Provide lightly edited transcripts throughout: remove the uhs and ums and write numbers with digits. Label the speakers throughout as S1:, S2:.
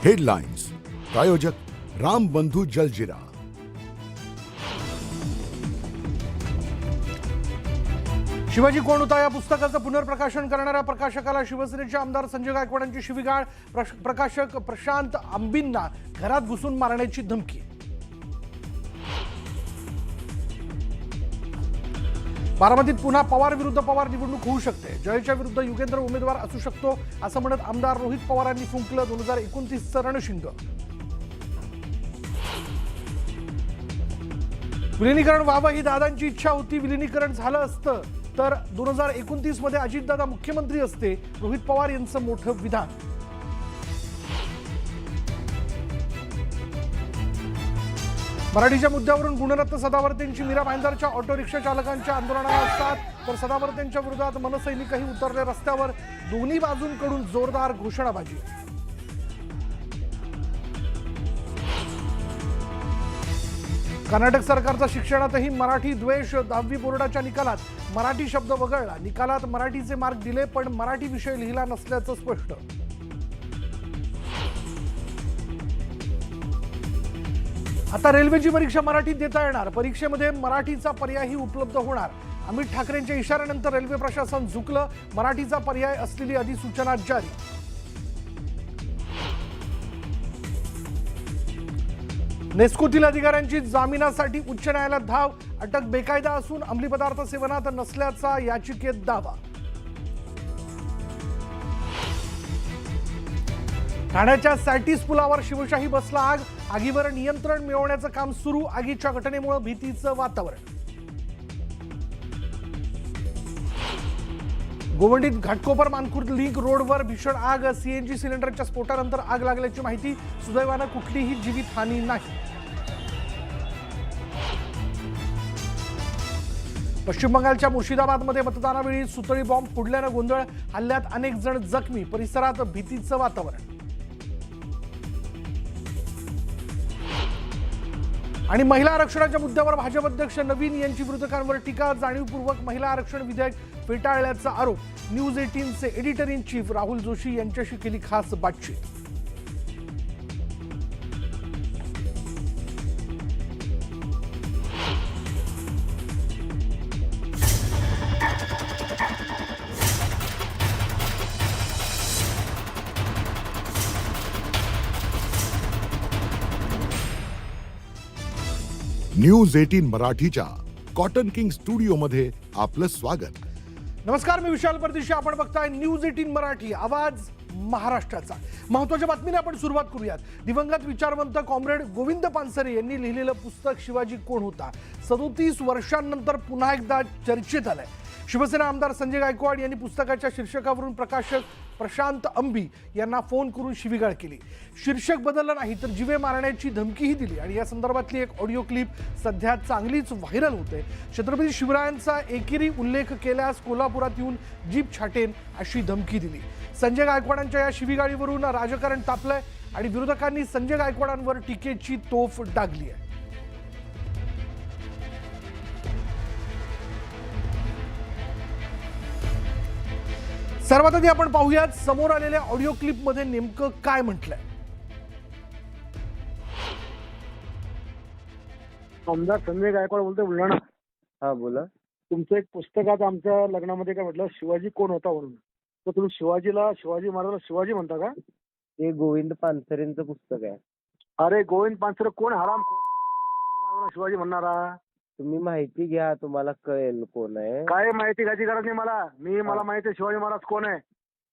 S1: Headlines प्रायोजक राम बंधू जलजिरा।
S2: शिवाजी कोण होता या पुस्तकाचं पुनर्प्रकाशन करणाऱ्या प्रकाशकाला शिवसेनेचे आमदार संजय गायकवाडांची शिवीगाळ। प्रकाशक प्रशांत आंबींना घरात घुसून मारण्याची धमकी। बारामतीत पुन्हा पवार विरुद्ध पवार निवडणूक होऊ शकते। जयच्या विरुद्ध युगेंद्र उमेदवार असू शकतो असं म्हणत आमदार रोहित पवारांनी फुंकलं 2029चं रणशिंग। विलिनीकरण व्हावं ही दादांची इच्छा होती। विलिनीकरण झालं असतं तर 2029 मध्ये अजितदादा मुख्यमंत्री असते, रोहित पवार यांचं मोठं विधान। मराठीच्या मुद्द्यावरून गुणरत्न सदावर्तेंची मीरा भाईंदरच्या ऑटो रिक्षा चालकांच्या आंदोलनाला साथ, तर सदावर्तेंच्या विरोधात मनसैनिकही उतरले रस्त्यावर। दोन्ही बाजूंकडून जोरदार घोषणाबाजी। कर्नाटक सरकारचा शिक्षणातही मराठी द्वेष। 10वी बोर्डाच्या निकालात मराठी शब्द वगळला। निकालात मराठीचे मार्क दिले पण मराठी विषय लिहिला नसल्याचं स्पष्ट। आता रेल्वेची परीक्षा मराठीत देता येणार। परीक्षेमध्ये मराठीचा पर्यायही उपलब्ध होणार। अमित ठाकरेंच्या इशाऱ्यानंतर रेल्वे प्रशासन झुकलं। मराठीचा पर्याय असलेली अधिसूचना जारी। नेस्कोतील अधिकाऱ्यांची जामिनासाठी उच्च न्यायालयात धाव। अटक बेकायदा असून अंमली पदार्थ सेवनात नसल्याचा याचिकेत दावा। ठाण्याच्या सॅटिस पुलावर शिवशाही बसला आग। आगीवर नियंत्रण मिळवण्याचं काम सुरू। आगीच्या घटनेमुळे भीतीचं वातावरण। गोवंडीत घाटकोपर मानखुर्द लिंक रोडवर भीषण आग। सीएनजी सिलेंडरच्या स्फोटानंतर आग लागल्याची माहिती। सुदैवानं कुठलीही जीवितहानी नाही। पश्चिम बंगालच्या मुर्शिदाबादमध्ये मतदानावेळी सुतळी बॉम्ब फोडल्यानं गोंधळ। हल्ल्यात अनेक जण जखमी। परिसरात भीतीचं वातावरण। आणि महिला आरक्षणाच्या मुद्द्यावर भाजप अध्यक्ष नवीन यांची विरोधकांवर टीका। जाणीवपूर्वक महिला आरक्षण विधेयक फेटाळल्याचा आरोप। न्यूज 18चे editor in chief Rahul Joshi यांच्याशी केली खास बातचीत।
S1: न्यूज 18 मराठीच्या कॉटन किंग स्टुडिओ मध्ये आपलं स्वागत।
S2: नमस्कार, मी विशाल परदेशी। आपण बघताय न्यूज 18 मराठी, आवाज महाराष्ट्राचा। महत्त्वाच्या बातमीने आपण सुरुवात करूयात। दिवंगत विचारवंत कॉम्रेड गोविंद पानसरे यांनी लिहिलेलं पुस्तक शिवाजी कोण होता 37 वर्षांनंतर पुन्हा एकदा चर्चेत आलंय। शिवसेना आमदार संजय गायकवाड यांनी पुस्तकाच्या शीर्षकावरून प्रकाशक प्रशांत आंबी यांना फोन करून शिवीगाळ केली। शीर्षक बदललं नाही तर जीवे मारण्याची धमकीही दिली। आणि या संदर्भातली एक ऑडिओ क्लिप सध्या चांगलीच व्हायरल होते। छत्रपती शिवरायांचा एकेरी उल्लेख केल्यास कोल्हापुरात येऊन जीप छाटेन अशी धमकी दिली। संजय गायकवाडांच्या या शिवीगाळीवरून राजकारण तापलंय आणि विरोधकांनी संजय गायकवाडांवर टीकेची तोफ डागली आहे। सर्वात आधी आपण पाहूयात समोर आलेल्या ऑडिओ क्लिप मध्ये नेमकं काय म्हटलंय।
S3: आमदार संजय गायकवाड बोलतोय, बुलढाणा।
S4: हा बोला।
S3: तुमचं एक पुस्तकात आमच्या लग्नामध्ये काय म्हटलं, शिवाजी कोण होता म्हणून। तर तुम्ही शिवाजी महाराजाला शिवाजी म्हणता का?
S4: ते गोविंद पानसरेंचं पुस्तक आहे।
S3: अरे गोविंद पानसरे कोण हराम महाराजाला शिवाजी म्हणणारा?
S4: तुम्ही माहिती घ्या, तुम्हाला कळेल कोण आहे।
S3: काय माहिती घ्यायची गरज नाही मला। मला माहिती आहे शिवाजी महाराज कोण आहे।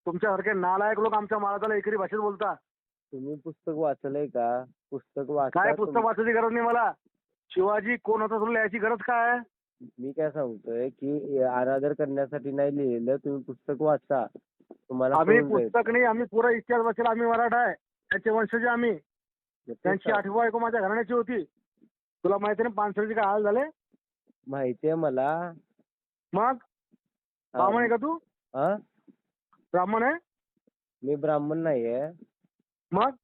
S3: तुमच्यासारखे नालायक लोक आमच्या महाराजाला एकेरी भाषेत बोलता।
S4: तुम्ही पुस्तक वाचलंय का? पुस्तक वाचा।
S3: काय पुस्तक वाचायची गरज नाही मला। शिवाजी कोण होता तुला याची गरज काय?
S4: मी काय सांगतोय की अनादर करण्यासाठी नाही लिहिलेलं, तुम्ही पुस्तक वाचा, तुम्हाला
S3: आम्ही
S4: कळून जाईल।
S3: पुस्तक नाही, आम्ही पुरा इतिहास वाचला। आम्ही मराठा आहे, त्याचे वंशज आम्ही। त्यांची 8वी बायको माझ्या घराण्याची होती। तुला माहिती नाही पानसरेचे काय हाल झाले?
S4: माहिती आहे मला।
S3: मग ब्राह्मण आहे का तू?
S4: हा,
S3: ब्राह्मण आहे?
S4: मी ब्राह्मण नाहीये।
S3: मग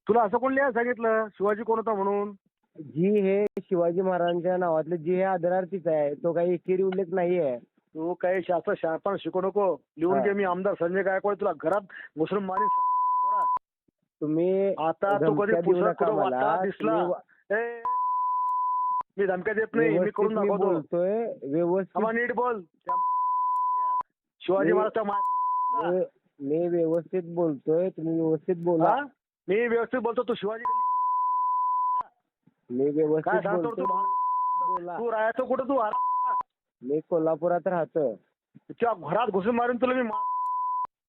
S3: तुला असं कोण लिहायला सांगितलं शिवाजी कोण होता म्हणून?
S4: जी हे शिवाजी महाराजांच्या नावातले जी हे आदरार्थीच आहे, तो काही एकेरी उल्लेख नाहीये।
S3: तू काही शास्त्र शहाणपण शिकू नको. लिहून घे, मी आमदार संजय गायकवाड तुला घरात घुसून मारीन.
S4: तुम्ही
S3: आता तू कधी
S4: धमक्या देऊ
S3: पुस्तक
S4: नका
S3: कुठं
S4: मला.
S3: वाचता दिसला
S4: तुम्ही
S3: ए, मी धमक्या देत नाही, मी
S4: व्यवस्थित
S3: करून
S4: मी
S3: दाखवतो.
S4: बोलतोय व्यवस्थित.
S3: आम्हा नीट बोल. शिवाजी
S4: मी-
S3: महाराजचा
S4: मी व्यवस्थित बोलतोय, तुम्ही व्यवस्थित बोला.
S3: मी व्यवस्थित बोलतो, तू शिवाजी
S4: मी
S3: काय
S4: व्यवस्थित
S3: सांगतो
S4: बोलतोय,
S3: तू?
S4: बोला.
S3: तू राहायचं कुठं तू?
S4: मी कोल्हापुरात राहतो.
S3: तुझ्या घरात घुसून मारून तुला मी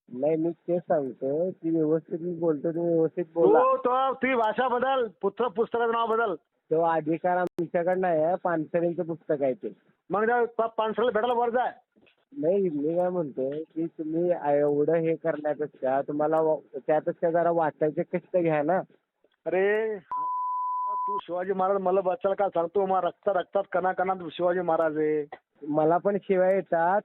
S4: नाही, मी तेच सांगतो की व्यवस्थित मी बोलतो, तुम्ही व्यवस्थित बोला.
S3: तुझी भाषा बदल, पुस्तकाचं नाव बदल.
S4: तो अधिकार आमच्याकडे नाही आहे, पानसरेंचं पुस्तक आहे ते.
S3: मग त्या पानसरेला भेटायला वर जाय.
S4: नाही, मी काय म्हणतोय की तुम्ही एवढं हे करण्यापेक्षा तुम्हाला त्यापेक्षा जरा वाचायचे कष्ट घ्या ना.
S3: अरे तू शिवाजी महाराज मला बचायला काय सांगतो? मग रक्तात कणाकणात शिवाजी महाराज आहे.
S4: मला पण शिव्या येतात,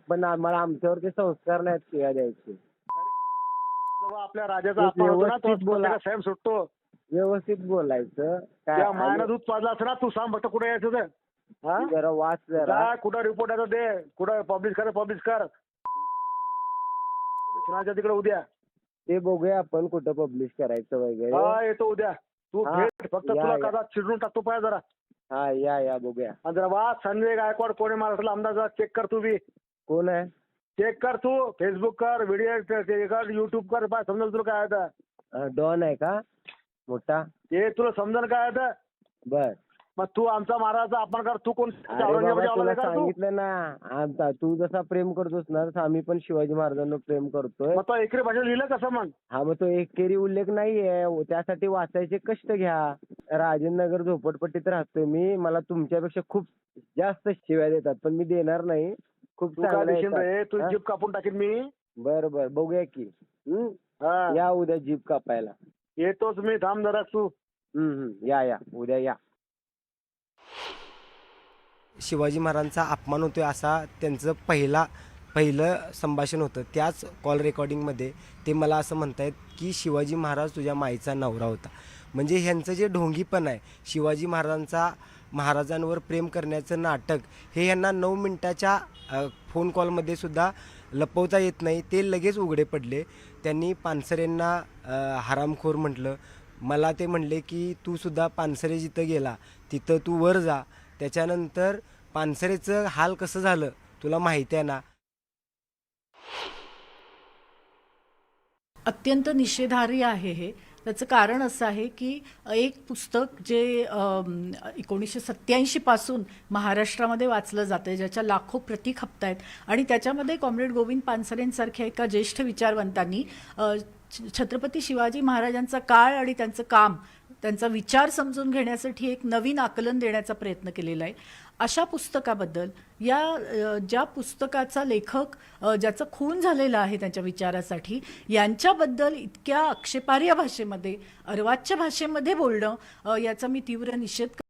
S4: पण आम्हाला आमच्यावरती संस्कार नाहीत शिव्या द्यायचे.
S3: जेव्हा आपल्या राजाचा अपमान होतो ना,
S4: व्यवस्थित बोला.
S3: तो साहेब सुटतो.
S4: व्यवस्थित बोलायचं
S3: त्या मायानं
S4: काय.
S3: दूध पाजला असं ना, तू सांग फक्त कुठे यायचं ते. हा?
S4: जरा वाच जरा.
S3: जा, कुठं रिपोर्ट यायचं दे, कुठं पब्लिश कर. शिक्षणाच्या तिकडे उद्या
S4: ते बघूया आपण कुठं पब्लिश करायचं वगैरे.
S3: हा येतो उद्या. तू
S4: हा,
S3: भेट फक्त,
S4: या,
S3: तुला
S4: या.
S3: कदा चिडून टाकतो पाय जरा.
S4: हा, या बघूया.
S3: आणि जरा वा संजय गायकवाड कोणी महाराष्ट्राला आमदार जरा चेक कर तू बी.
S4: कोण आहे?
S3: चेक कर तू, फेसबुक कर, व्हिडिओ कर, युट्यूब कर, पाय समजेल तुला काय आहे
S4: डॉन आहे का मोठा?
S3: ते, तुला समजेल काय आहे.
S4: बर.
S3: मग तू आमचा महाराजाचा अपमान कर. तू कोण?
S4: अरे बाबा,
S3: औरंगजेबाच्या
S4: तुला
S3: आवला का तू?
S4: सांगितलं ना, आता तू जसा प्रेम करतोस ना तसं आम्ही पण शिवाजी महाराजांना प्रेम करतोय.
S3: मग तो एकरी भाषेत लिहिलं कसं मग?
S4: हा, मग तो एकेरी उल्लेख नाहीये, त्यासाठी वाचायचे कष्ट घ्या. राजेंद्र नगर झोपडपट्टीत राहतोय मी, मला तुमच्यापेक्षा खूप जास्त शिव्या देतात, पण मी देणार नाही. खूप
S3: तू काय
S4: चांगलं
S3: देशील रे?
S4: येतात.
S3: तू
S4: हा?
S3: जीप कापून टाकीन मी.
S4: बर बघूया की.
S3: हा.
S4: या उद्या जीप कापायला.
S3: येतोच मी, थांब जरा तू.
S4: या उद्या या.
S5: शिवाजी महाराजांचा अपमान होतोय असा त्यांचं पहिलं संभाषण होतं. त्याच कॉल रेकॉर्डिंगमध्ये ते मला असं म्हणतायत की शिवाजी महाराज तुझ्या माईचा नवरा होता. म्हणजे ह्यांचं जे ढोंगीपण आहे, शिवाजी महाराजांवर प्रेम करण्याचं नाटक, हे यांना 9 मिनिटाच्या फोन कॉलमध्ये सुद्धा लपवता येत नाही. ते लगेच उघडे पडले. त्यांनी पानसरेंना हरामखोर म्हटलं. मला ते म्हणले की तू सुद्धा पानसरे जिथं गेला तिथं तू वर जा. त्याच्यानंतर पानसरेचं हाल कसं झालं तुला माहिती आहे ना.
S6: अत्यंत निषेधार्ह आहे हे. त्याचं कारण असं आहे की एक पुस्तक जे 1987 पासून महाराष्ट्रामध्ये वाचलं जातं, ज्याच्या लाखो प्रती खपत आहेत, आणि त्याच्यामध्ये कॉम्रेड गोविंद पानसरेंसारख्या एका ज्येष्ठ विचारवंतांनी छत्रपती शिवाजी महाराजांचा काळ आणि त्यांचं काम, त्यांचा विचार समजून घेण्यासाठी एक नवीन आकलन देण्याचा प्रयत्न केलेला आहे. अशा पुस्तकाबद्दल, ज्या पुस्तकाचा लेखक ज्याचं खून झालेलं आहे त्यांच्या विचारासाठी, यांच्याबद्दल इतक्या आक्षेपार्ह भाषेमध्ये, अर्वाच्य भाषेमध्ये बोलणं, याचा मी तीव्र निषेध